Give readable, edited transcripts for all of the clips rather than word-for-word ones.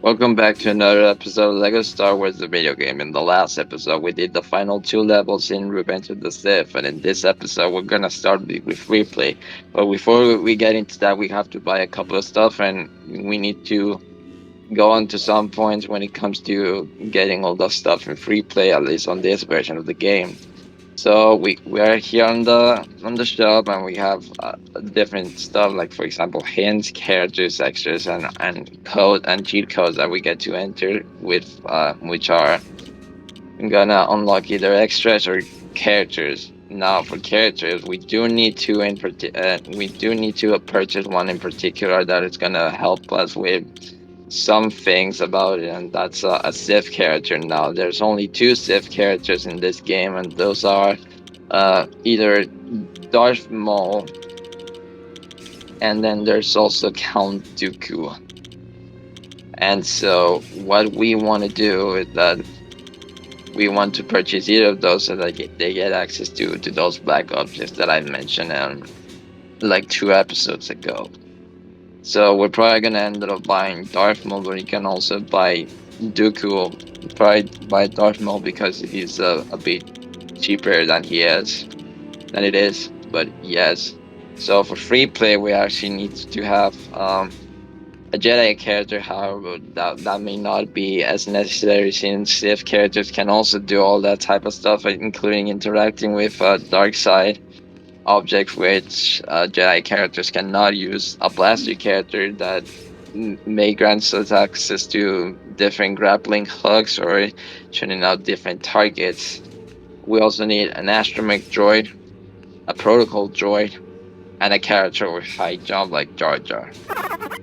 Welcome back to another episode of Lego Star Wars the video game. In the last episode, we did the final two levels in Revenge of the Sith, and in this episode, we're gonna start with free play. But before we get into that, we have to buy a couple of stuff, and we need to go on to some points when it comes to getting all the stuff in free play, at least on this version of the game. So we are here on the shop, and we have different stuff like, for example, hints, characters, extras, and code and cheat codes that we get to enter with, which are gonna unlock either extras or characters. Now, for characters, we do need to purchase one in particular that is gonna help us with some things about it, and that's a Sith character. Now, there's only two Sith characters in this game, and those are either Darth Maul, and then there's also Count Dooku. And so, what we want to do is that we want to purchase either of those so that they get access to those black objects that I mentioned like 2 episodes ago. So we're probably gonna end up buying Darth Maul, but you can also buy Dooku. Probably buy Darth Maul because he's a bit cheaper than it is. But yes, so for free play, we actually need to have a Jedi character. However, that may not be as necessary since Sith characters can also do all that type of stuff, including interacting with dark side objects, which Jedi characters cannot use. A blaster character that may grant us access to different grappling hooks or shooting out different targets. We also need an astromech droid, a protocol droid, and a character with high jump like Jar Jar.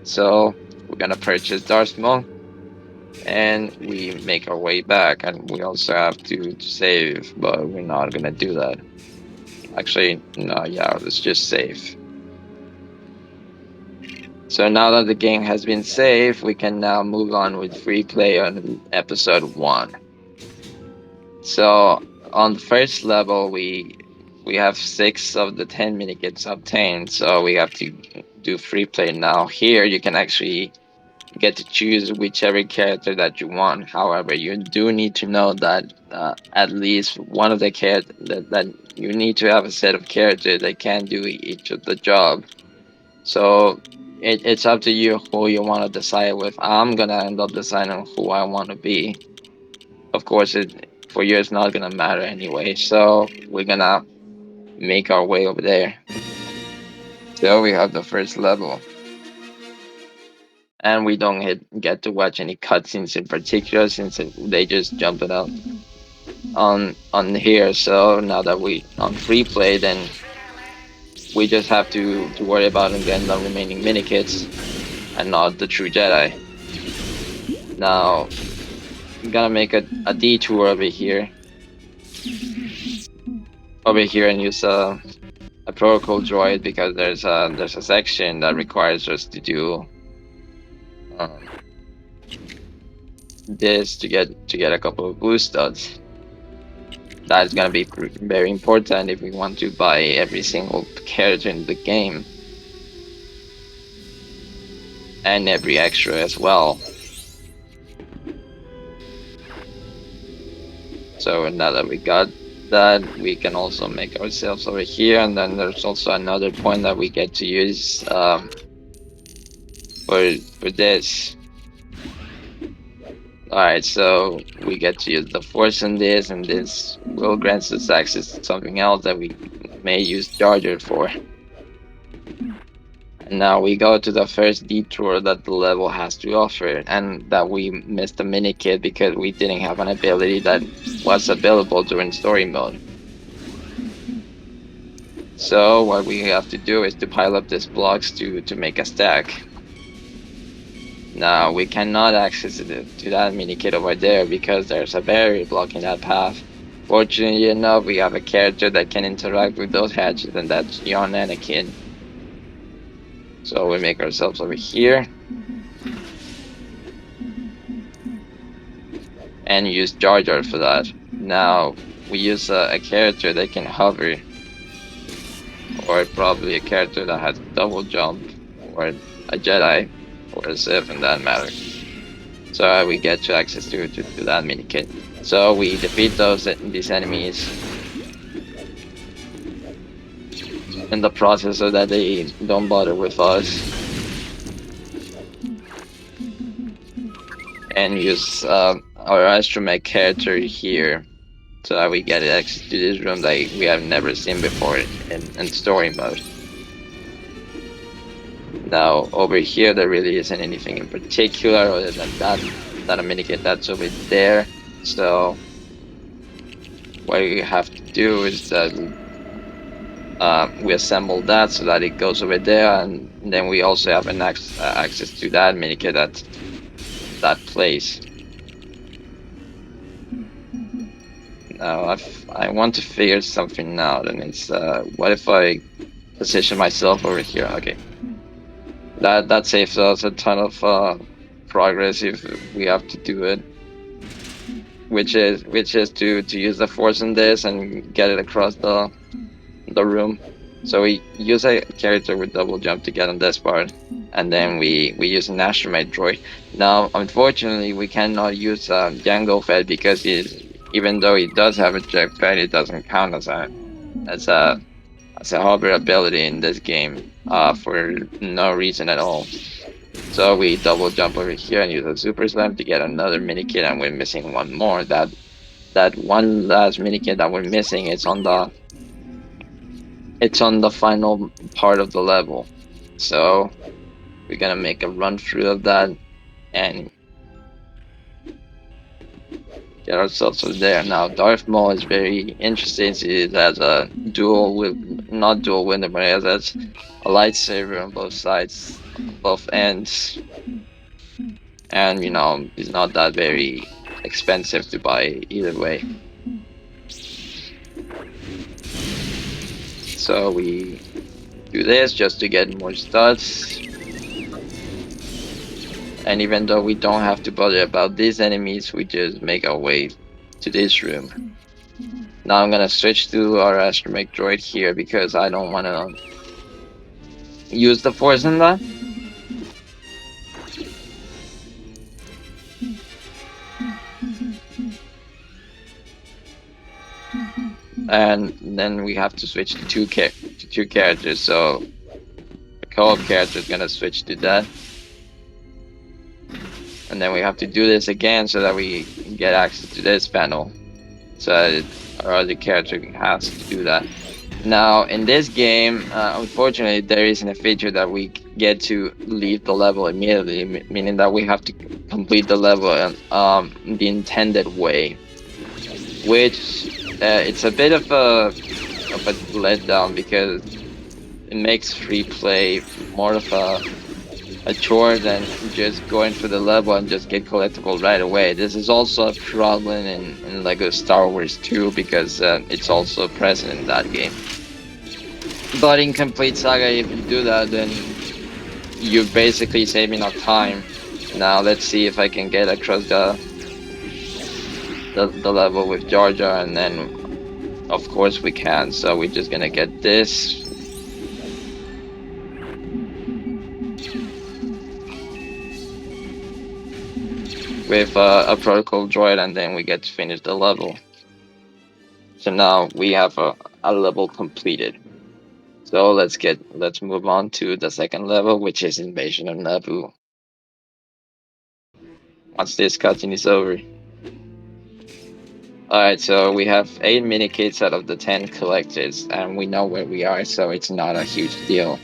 So we're gonna purchase Darth Maul, and we make our way back, and we also have to save, but we're not gonna do that. Actually, no, yeah, let's just save. So now that the game has been saved, we can now move on with free play on episode 1. So on the first level, we have 6 of the 10 minikits obtained, so we have to do free play now. Here you can actually get to choose whichever character that you want. However, you do need to know that at least one of the characters that you need to have a set of characters that can do each of the job. So it's up to you who you want to decide with. I'm gonna end up deciding who I want to be. Of course, for you it's not gonna matter anyway. So we're gonna make our way over there. So we have the first level, and we don't get to watch any cutscenes in particular since they just jump it out on here. So now that we on free play, then we just have to worry about and getting the remaining mini kits and not the true Jedi. Now I'm gonna make a detour over here and use a protocol droid because there's a section that requires us to do um, this to get a couple of blue studs. That's gonna be very important if we want to buy every single character in the game and every extra as well. So now that we got that, we can also make ourselves over here, and then there's also another point that we get to use for this. Alright, so we get to use the force in this, and this will grant us access to something else that we may use Jar Jar for. And now we go to the first detour that the level has to offer, and that we missed the mini kit because we didn't have an ability that was available during story mode. So what we have to do is to pile up these blocks to make a stack. Now we cannot access to that mini kit over there because there's a barrier blocking that path. Fortunately enough, we have a character that can interact with those hatches, and that's young Anakin. So we make ourselves over here and use Jar Jar for that. Now we use a character that can hover, or probably a character that has double jump, or a Jedi, or a Sith in that matter. so we get to access to that mini kit. So we defeat these enemies in the process so that they don't bother with us, and use our astromech character here so that we get access to this room that we have never seen before in story mode. Now over here there really isn't anything in particular other than that a minikit that's over there. So what we have to do is that we assemble that so that it goes over there, and then we also have access to that minikit at that place. Now I want to figure something out, and it's what if I position myself over here? Okay, that saves us a ton of progress if we have to do it, which is to use the force in this and get it across the room. So we use a character with double jump to get on this part, and then we use an astromech droid. Now, unfortunately, we cannot use Jango Fett because even though he does have a jetpack, it doesn't count as a as a hover ability in this game for no reason at all. So we double jump over here and use a super slam to get another mini kit, and we're missing one more. That one last mini kit that we're missing is on the final part of the level. So we're gonna make a run through of that and get ourselves over there. Now Darth Maul is very interesting. It has a not dual wind, but it has a lightsaber on both sides, both ends, and it's not that very expensive to buy either way. So we do this just to get more studs. And even though we don't have to bother about these enemies, we just make our way to this room. Now I'm gonna switch to our astromech droid here because I don't want to use the force in that. And then we have to switch to two characters. So the co-op character is gonna switch to that. And then we have to do this again so that we get access to this panel. So that our other character has to do that. Now, in this game, unfortunately, there isn't a feature that we get to leave the level immediately, meaning that we have to complete the level the intended way, which it's a bit of a letdown because it makes free play more of a chore than just going through the level and just get collectible right away. This is also a problem in Lego Star Wars 2 because it's also present in that game. But in Complete Saga, if you do that, then you're basically saving up time. Now let's see if I can get across the level with Jar Jar, and then of course we can. So we're just gonna get this. With a protocol droid, and then we get to finish the level. So now we have a level completed. So let's move on to the second level, which is Invasion of Naboo. Once this cutscene is over. Alright, so we have 8 minikits out of the 10 collected, and we know where we are, so it's not a huge deal.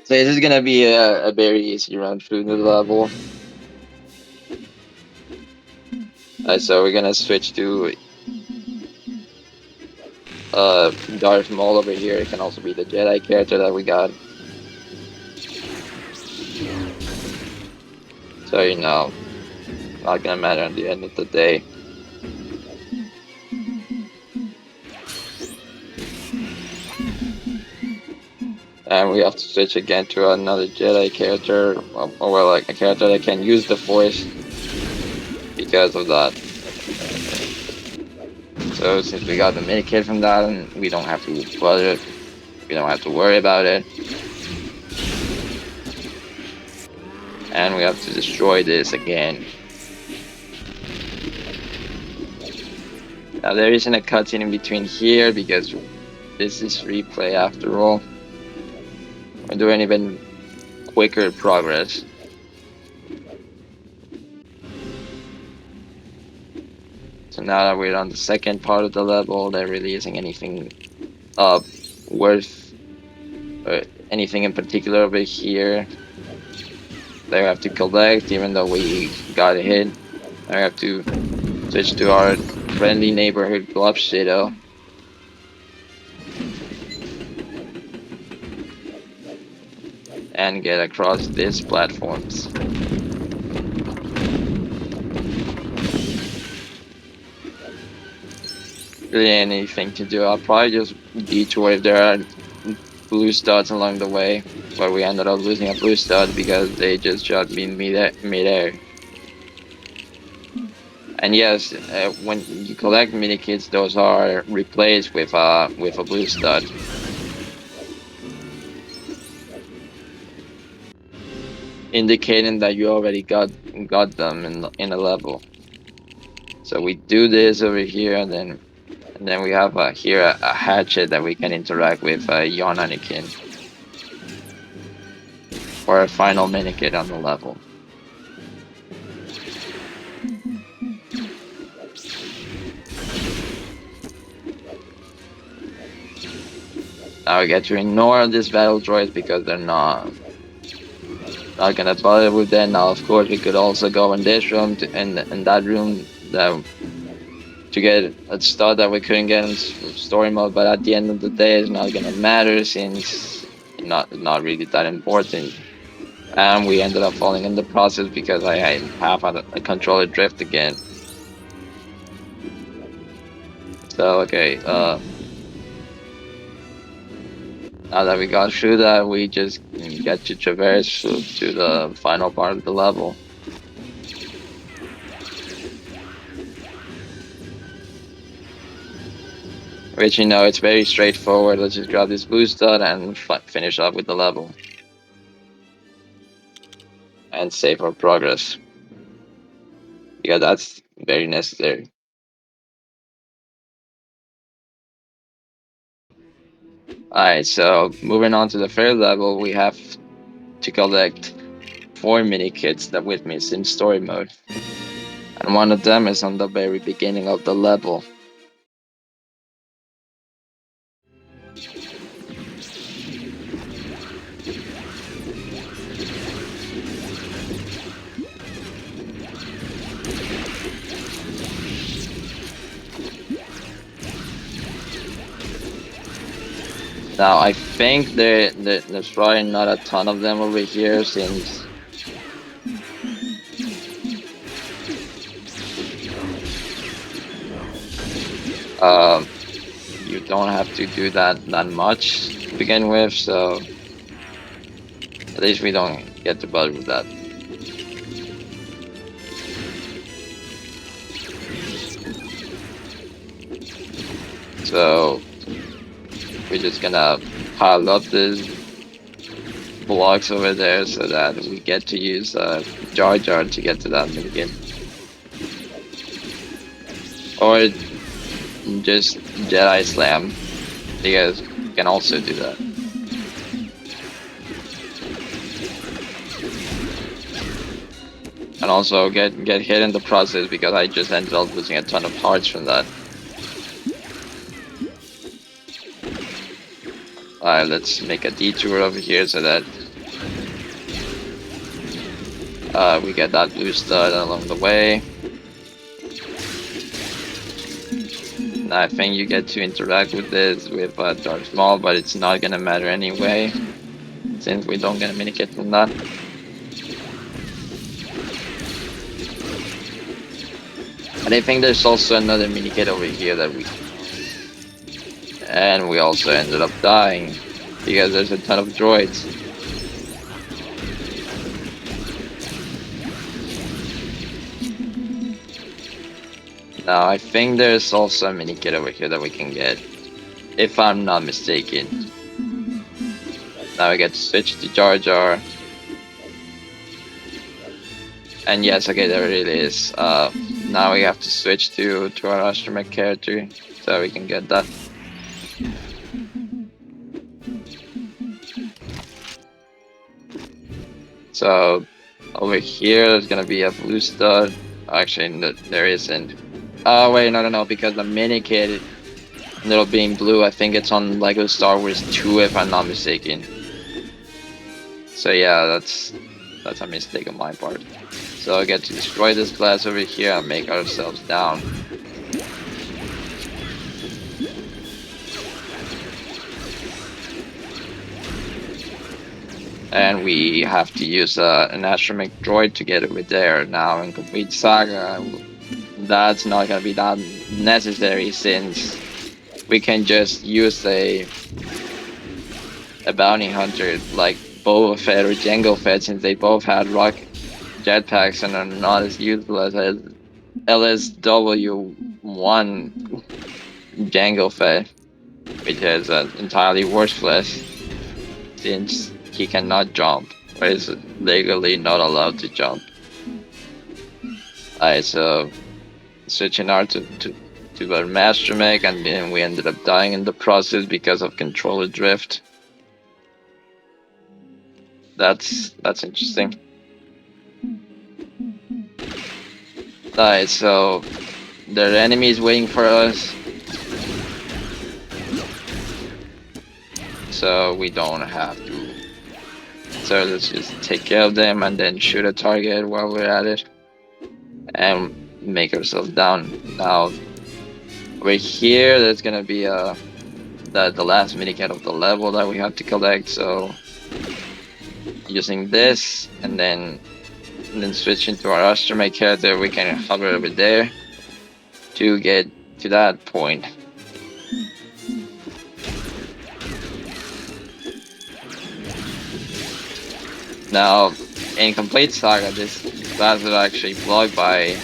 So this is gonna be a very easy run through the level. So we're gonna switch to Darth Maul over here. It can also be the Jedi character that we got. So not gonna matter at the end of the day. And we have to switch again to another Jedi character, or like a character that can use the Force because of that. So since we got the minikit from that, we don't have to bother we don't have to worry about it. And we have to destroy this again. Now there isn't a cutscene in between here because this is replay after all. We're doing even quicker progress. So now that we're on the second part of the level, there really isn't anything worth anything in particular over here that we have to collect, even though we got a hit. Now we have to switch to our friendly neighborhood Glove Shadow. And get across these platforms. Really anything to do. I'll probably just detour if there are blue studs along the way, but we ended up losing a blue stud because they just shot me in midair. And yes, when you collect mini kits, those are replaced with a blue stud. Indicating that you already got them in a level. So we do this over here, and then we have here a hatchet that we can interact with Yon Anakin for a final mini kit on the level. Now we get to ignore these battle droids because they're not gonna bother with them. Now of course we could also go in this room in that room to get a stud that we couldn't get in story mode, but at the end of the day it's not gonna matter since not really that important. And we ended up falling in the process because I have a controller drift again. So okay, now that we got through that, we just get to traverse to the final part of the level. Which, you know, it's very straightforward. Let's just grab this blue stud and finish up with the level. And save our progress. Because that's very necessary. Alright, so moving on to the third level, we have to collect 4 mini kits that we've missed in story mode. And one of them is on the very beginning of the level. Now I think there's probably not a ton of them over here since you don't have to do that much to begin with, so at least we don't get to bother with that. So we're just gonna pile up these blocks over there so that we get to use Jar Jar to get to that minigun. Or just Jedi Slam. You guys can also do that. And also get hit in the process because I just ended up losing a ton of hearts from that. Alright, let's make a detour over here so that we get that blue stud along the way. And I think you get to interact with this with Darth Maul, but it's not gonna matter anyway, since we don't get a mini kit from that. And I think there's also another mini kit over here that and we also ended up dying because there's a ton of droids. Now I think there's also a mini kit over here that we can get, if I'm not mistaken. Now we get to switch to Jar Jar. And yes, okay, there it is. Now we have to switch to our astromech character so we can get that. So over here, there's gonna be a blue star. Actually, no, there isn't. Oh wait, no, because the mini kit, little being blue, I think it's on Lego Star Wars 2, if I'm not mistaken. So yeah, that's a mistake on my part. So I get to destroy this glass over here and make ourselves down. And we have to use an astromech droid to get over there. Now in complete saga, that's not gonna be that necessary since we can just use a bounty hunter like Boba Fett or Jango Fett, since they both had rocket jetpacks and are not as useless as LSW-1 Jango Fett, which is entirely worthless since he cannot jump or is legally not allowed to jump. Alright, so switching out to our master mech, and then we ended up dying in the process because of controller drift. That's interesting. Alright, so there are enemies waiting for us, so we don't have to. So let's just take care of them and then shoot a target while we're at it and make ourselves down. Now right here, there's gonna be the last minikit of the level that we have to collect. So using this and then switching to our astromech character, we can hover over there to get to that point. Now, in complete saga, this class is actually blocked by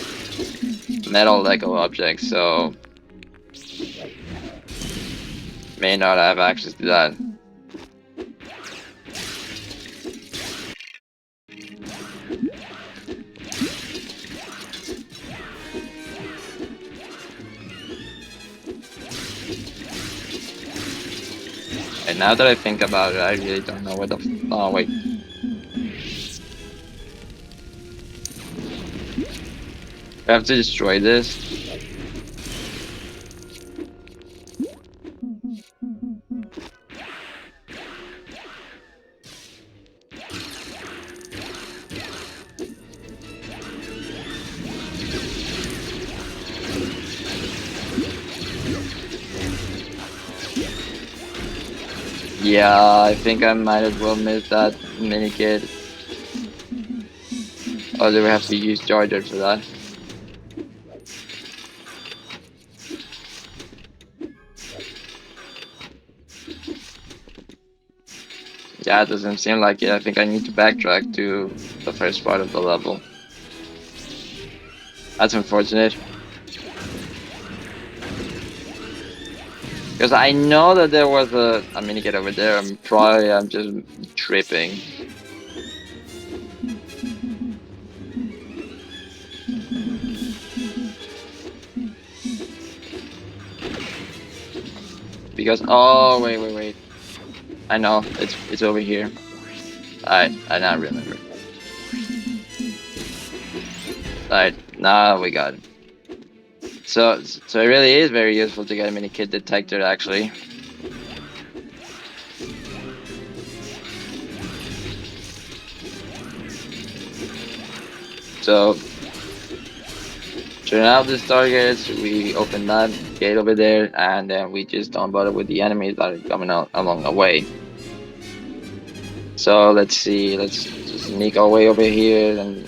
metal Lego objects, so may not have access to that. And now that I think about it, I really don't know where the. Oh wait. I have to destroy this. Yeah, I think I might as well miss that minikit. Or do we have to use charger for that? Yeah, it doesn't seem like it. I think I need to backtrack to the first part of the level. That's unfortunate. Because I know that there was a minikit over there. I'm just tripping. Because oh wait. I know it's over here. I now remember. Alright, now we got it. So it really is very useful to get a mini kit detector actually. So turn out these targets, we open that gate over there, and then we just don't bother with the enemies that are coming out along the way. So let's see, let's just sneak our way over here, and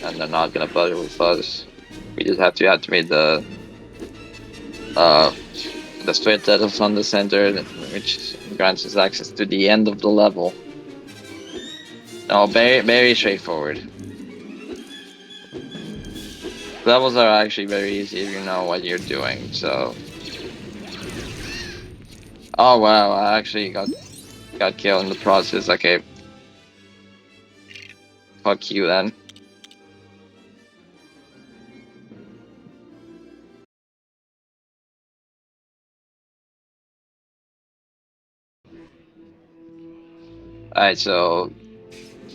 they're not gonna bother with us. We just have to activate the straight that is on the center, which grants us access to the end of the level. No, very straightforward. Levels are actually very easy if you know what you're doing, so. Oh wow, I actually got killed in the process. Okay. Fuck you then. Alright, so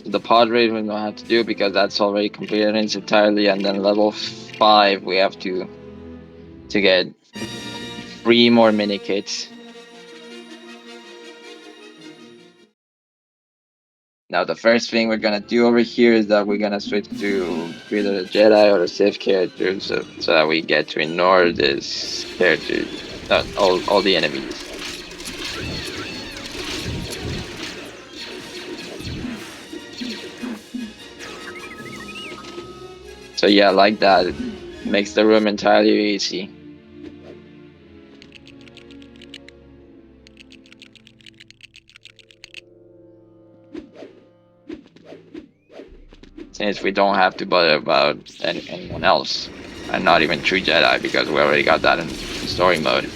the pod raid we don't have to do because that's already completed in its entirely, and then level 5 we have to get 3 more mini kits. Now the first thing we're gonna do over here is that we're gonna switch to either the Jedi or the Sith character, so that we get to ignore this character, all the enemies. So yeah, like that, it makes the room entirely easy. Since we don't have to bother about anyone else, and not even true Jedi, because we already got that in story mode.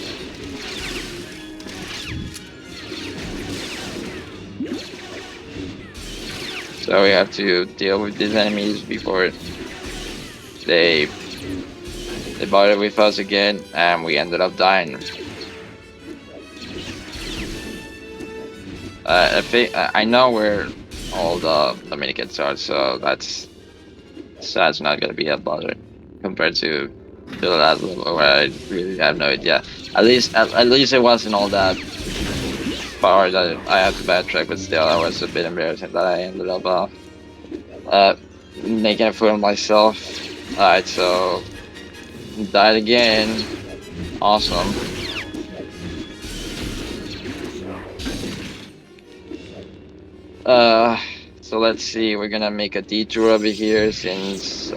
So we have to deal with these enemies before they bother with us again, and we ended up dying. I know where all the minikits are, so that's not gonna be a bother compared to the last level where I really have no idea. At least it wasn't all that far that I had to backtrack, but still, I was a bit embarrassing that I ended up uh making a fool of myself. Alright, so died again. Awesome. Uh, so let's see. We're gonna make a detour over here since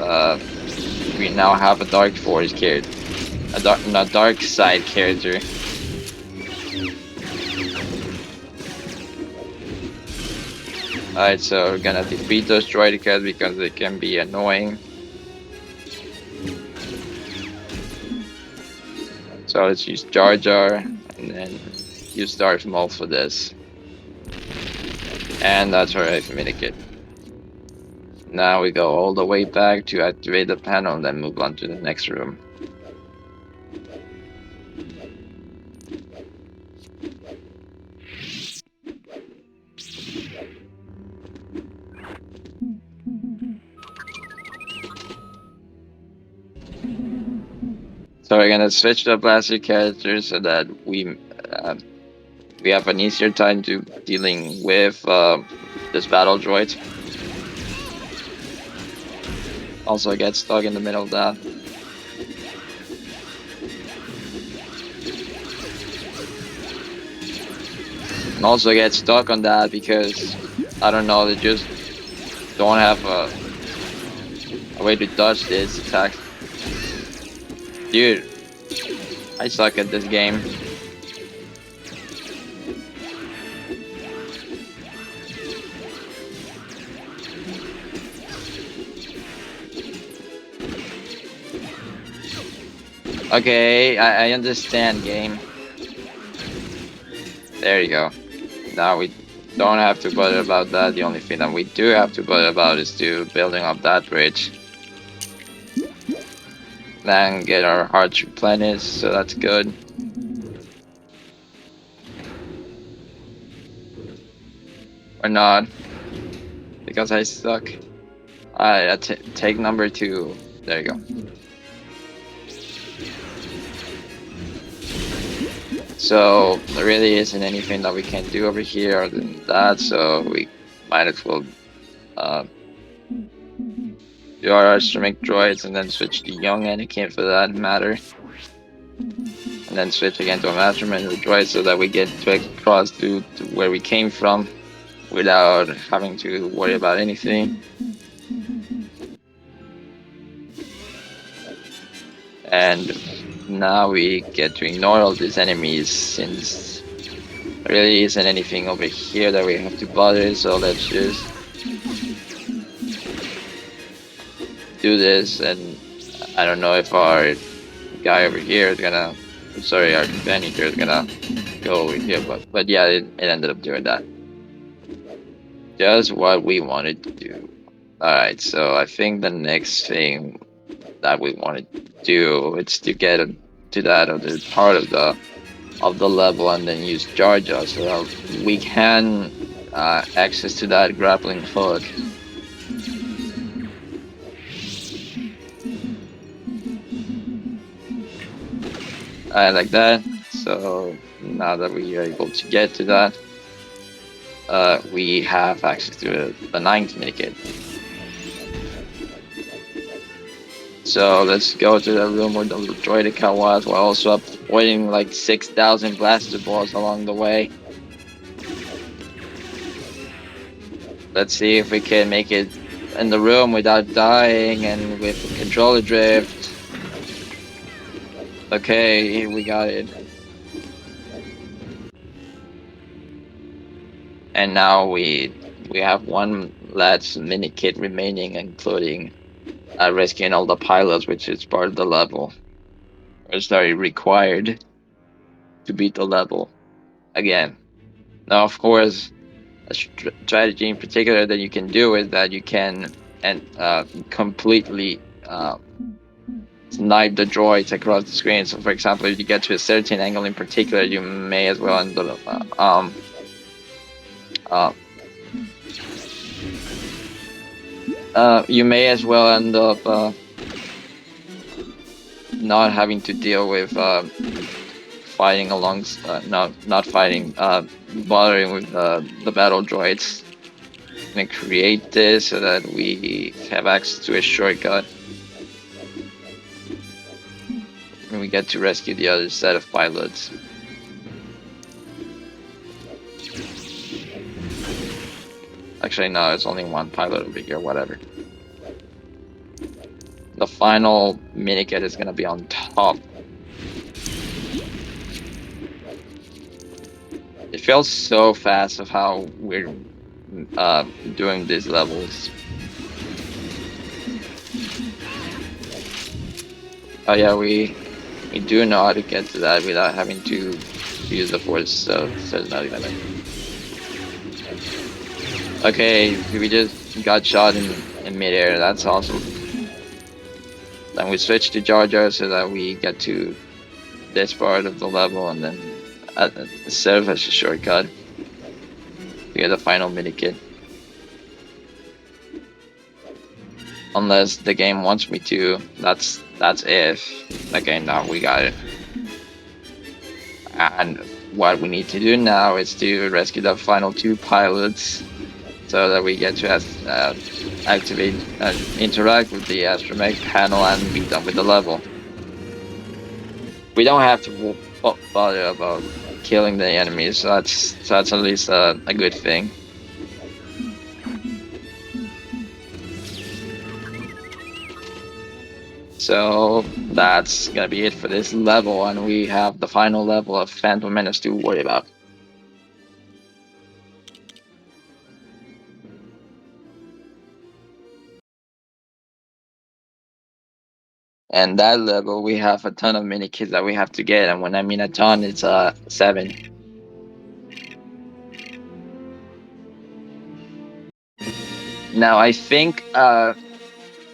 we now have a Dark Force character, a Dark Side character. Alright, so we're gonna defeat those droidekas because they can be annoying. So let's use Jar Jar and then use Darth Maul for this. And that's our minikit. Now we go all the way back to activate the panel and then move on to the next room. So we're gonna switch the blaster character so that we have an easier time to dealing with this battle droid. Also, I get stuck in the middle of that. And also get stuck on that because I don't know, they just don't have a way to dodge this attack. Dude, I suck at this game. Okay, I understand, game. There you go. Now we don't have to bother about that. The only thing that we do have to bother about is to building up that bridge. Then get our hearts replenished, so that's good. Or not, because I suck. Take number 2. There you go. So there really isn't anything that we can do over here other than that, so we might as well do our astromech droids and then switch to young Anakin for that matter. And then switch again to a mastermind droid so that we get across to where we came from without having to worry about anything. And now we get to ignore all these enemies since there really isn't anything over here that we have to bother, so let's just do this. And I don't know if our guy over here is gonna, sorry, our manager is gonna go over here, but yeah, it ended up doing that. Just what we wanted to do. Alright, so I think the next thing that we want to do is to get to that other part of the level and then use Jar Jar so that we can access to that grappling hook. Like that. So now that we are able to get to that, we have access to the ninth minikit. So let's go to the room where the droidica was, while also avoiding like 6,000 blaster balls along the way. Let's see if we can make it in the room without dying and with controller drift. Okay, we got it. And now we have one last mini kit remaining, including rescuing all the pilots, which is part of the level. It's very required to beat the level again. Now, of course, a strategy in particular that you can do is that you can completely snipe the droids across the screen. So, for example, if you get to a certain angle in particular, you may as well end up you may as well end up not having to deal with fighting along, not fighting, bothering with the battle droids. I'm gonna create this so that we have access to a shortcut. And we get to rescue the other set of pilots. Actually, no, it's only one pilot over here, whatever. The final minikit is gonna be on top. It feels so fast of how we're doing these levels. Oh yeah, we do know how to get to that without having to use the force, so it's not even okay, we just got shot in midair, that's awesome. Then we switch to Jar Jar so that we get to this part of the level and then serve as a shortcut to get the final minikit. Unless the game wants me to, that's if. Okay, now we got it. And what we need to do now is to rescue the final two pilots so that we get to activate and interact with the astromech panel and be done with the level. We don't have to bother about killing the enemies, so that's at least a good thing. So that's gonna be it for this level, and we have the final level of Phantom Menace to worry about. And that level, we have a ton of mini kits that we have to get, and when I mean a ton, it's 7. Now I think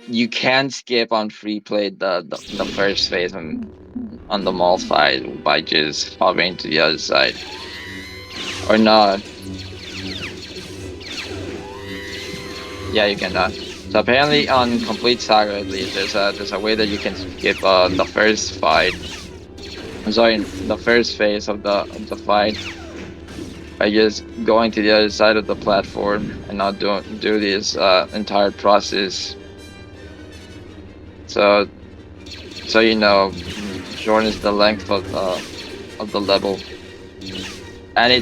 you can skip on free play the first phase on the Maul side by just hovering to the other side, or not. Yeah, you cannot. So apparently on Complete Saga at least, there's a way that you can skip the first fight. I'm sorry, the first phase of the fight by just going to the other side of the platform and not do this entire process. So you know, shortens the length of the level, and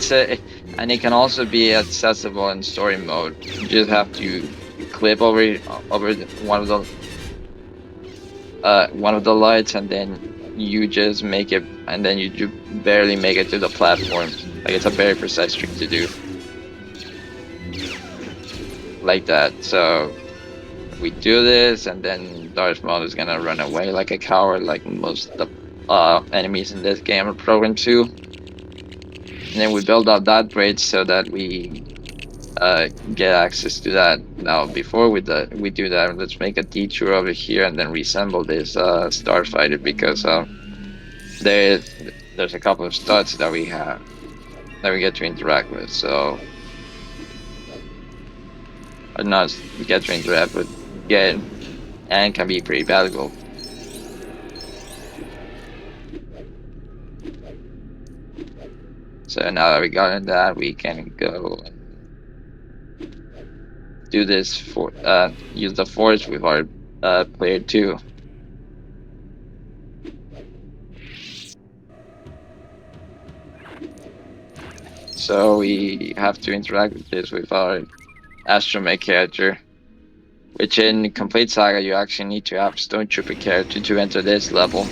and it can also be accessible in story mode. You just have to clip over one of the lights, and then you just make it, and then you barely make it to the platform. Like, it's a very precise trick to do like that. So we do this, and then Darth Maul is gonna run away like a coward, like most of the enemies in this game are programmed to. And then we build up that bridge so that we get access to that. Now, before we do that, let's make a detour over here and then reassemble this starfighter, because there's a couple of studs that we get to interact with. So or not get to interact with again, and can be pretty valuable. So now that we got in that, we can go and do this for use the force with our player two. So we have to interact with this with our astromech character, which in Complete Saga you actually need to have Stone Trooper character to enter this level.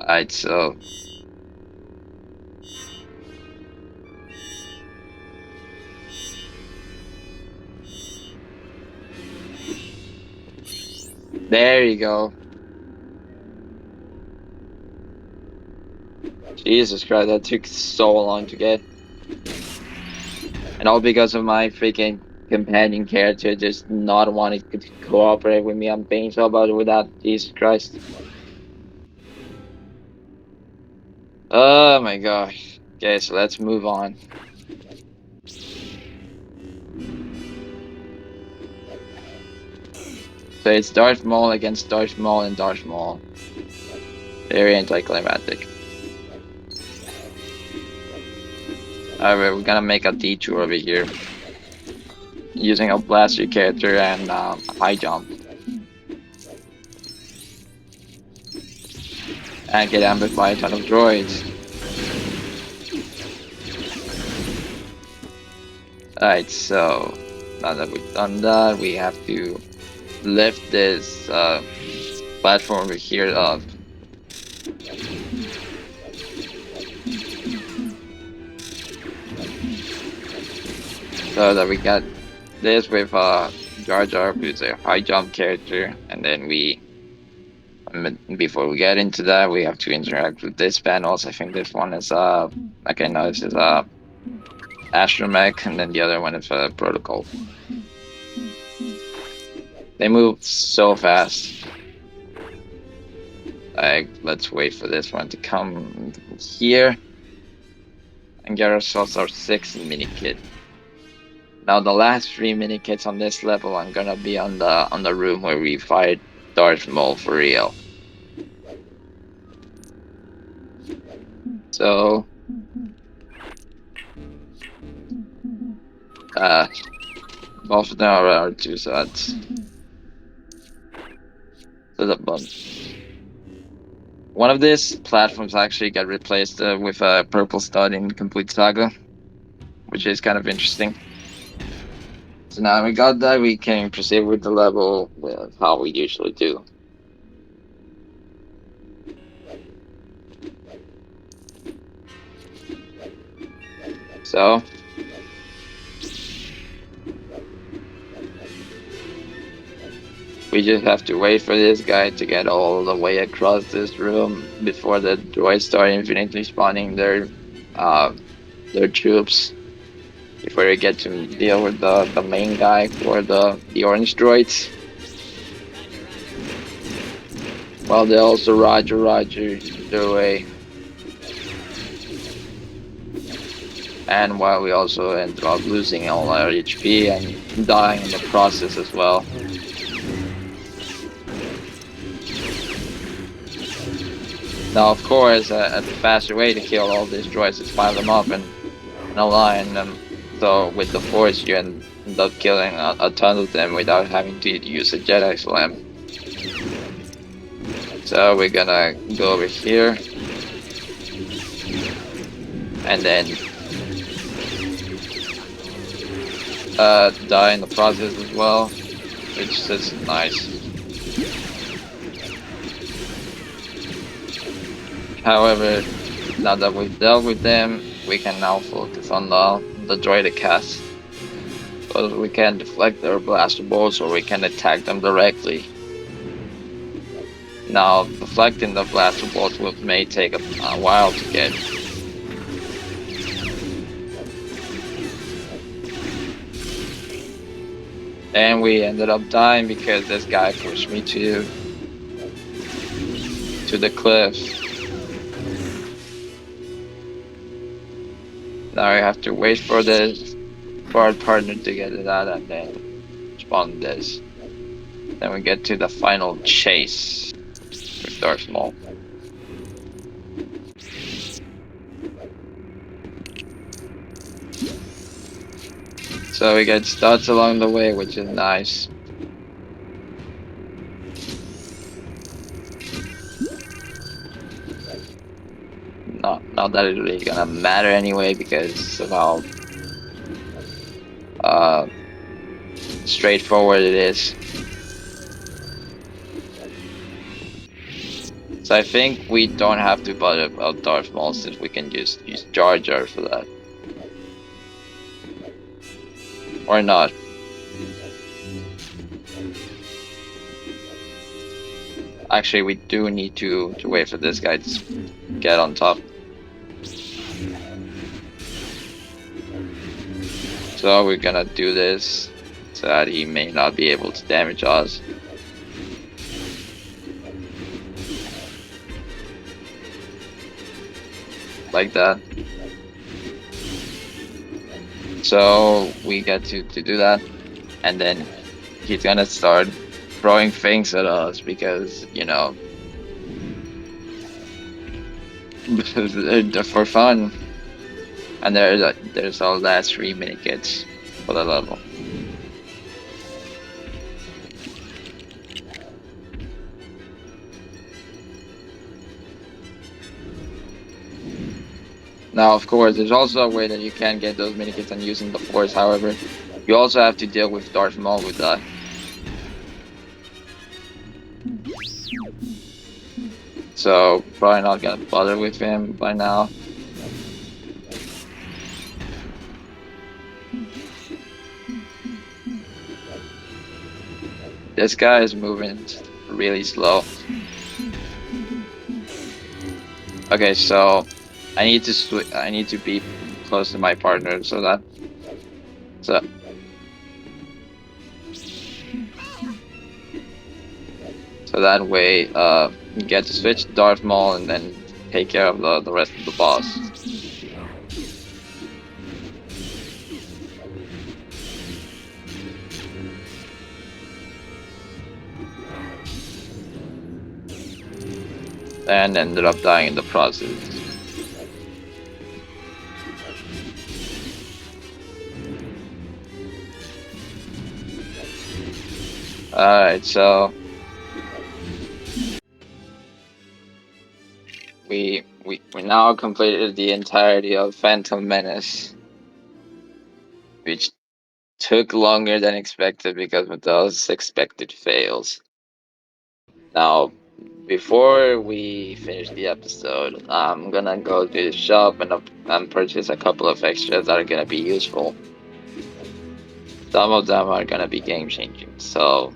Alright, so there you go. Jesus Christ, that took so long to get. And all because of my freaking companion character just not wanting to cooperate with me. I'm being so about it with that. Jesus Christ. Oh my gosh. Okay, so let's move on. So it's Darth Maul against Darth Maul and Darth Maul. Very anticlimactic. Alright, we're gonna make a detour over here. Using a blaster character and high jump. And get ambushed by a ton of droids. Alright, so now that we've done that, we have to lift this platform over here up. So that we got this with Jar Jar, who's a high jump character, and then before we get into that, we have to interact with this panels. I think this one is like I know this is Astromech, and then the other one is Protocol. They move so fast. Like, let's wait for this one to come here and get ourselves our 6th mini kit. Now the last 3 mini kits on this level, I'm gonna be on the room where we fight Darth Maul for real. So both of them are R2, so that's a bunch. One of these platforms actually got replaced with a purple stud in Complete Saga, which is kind of interesting. So now we got that, we can proceed with the level with how we usually do. So We just have to wait for this guy to get all the way across this room before the droids start infinitely spawning uh their troops. Before you get to deal with the main guy for the orange droids. Well, they also Roger their way, and while we also ended up losing all our HP and dying in the process as well. Now, of course, a faster way to kill all these droids is pile them up and align them. So with the Force, you end up killing a ton of them without having to use a Jedi Slam. So we're gonna go over here, and then die in the process as well, which is nice. However, now that we've dealt with them, we can now focus on the droid cast. So we can deflect their blaster bolts or we can attack them directly. Now, deflecting the blaster bolts may take a while to get. And we ended up dying because this guy pushed me to the cliff. Now I have to wait for our partner to get it out and then spawn this. Then we get to the final chase with Darth Maul. So we get studs along the way, which is nice. Not that it's really gonna matter anyway, because of how straightforward it is. So I think we don't have to bother about Darth Maul since we can just use Jar Jar for that. Or not. Actually, we do need to wait for this guy to get on top. So we're gonna do this so that he may not be able to damage us. Like that. So we get to do that, and then he's gonna start throwing things at us because, you know, for fun. And there's all last 3 minute kits for the level. Now, of course, there's also a way that you can get those minikits on using the Force. However, you also have to deal with Darth Maul with that. So, probably not gonna bother with him by now. This guy is moving really slow. Okay, so I need to be close to my partner so that way you get to switch to Darth Maul and then take care of the rest of the boss. And ended up dying in the process. Alright, so we now completed the entirety of Phantom Menace, which took longer than expected because of those expected fails. Now, before we finish the episode, I'm gonna go to the shop and purchase a couple of extras that are gonna be useful. Some of them are gonna be game changing, so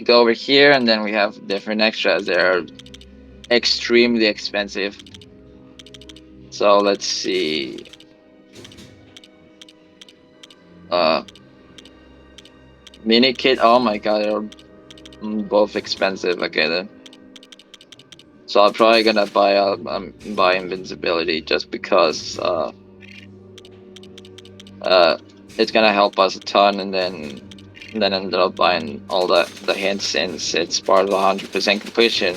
Go over here, and then we have different extras. They're extremely expensive. So let's see. Uh, Mini kit. Oh my god, they're both expensive. Okay then. So I'm probably gonna buy invincibility just because uh it's gonna help us a ton, and then ended up buying all the hints since it's part of the 100% completion.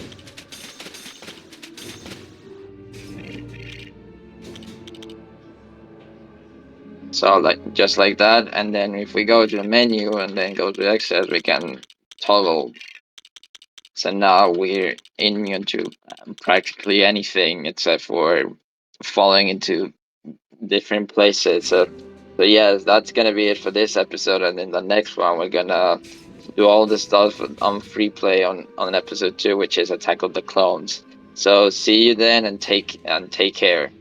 So like just like that, and then if we go to the menu and then go to extras, we can toggle. So now we're immune to practically anything except for falling into different places. So yeah, that's gonna be it for this episode, and in the next one we're gonna do all the stuff on free play on episode 2, which is Attack of the Clones. So see you then, and take care.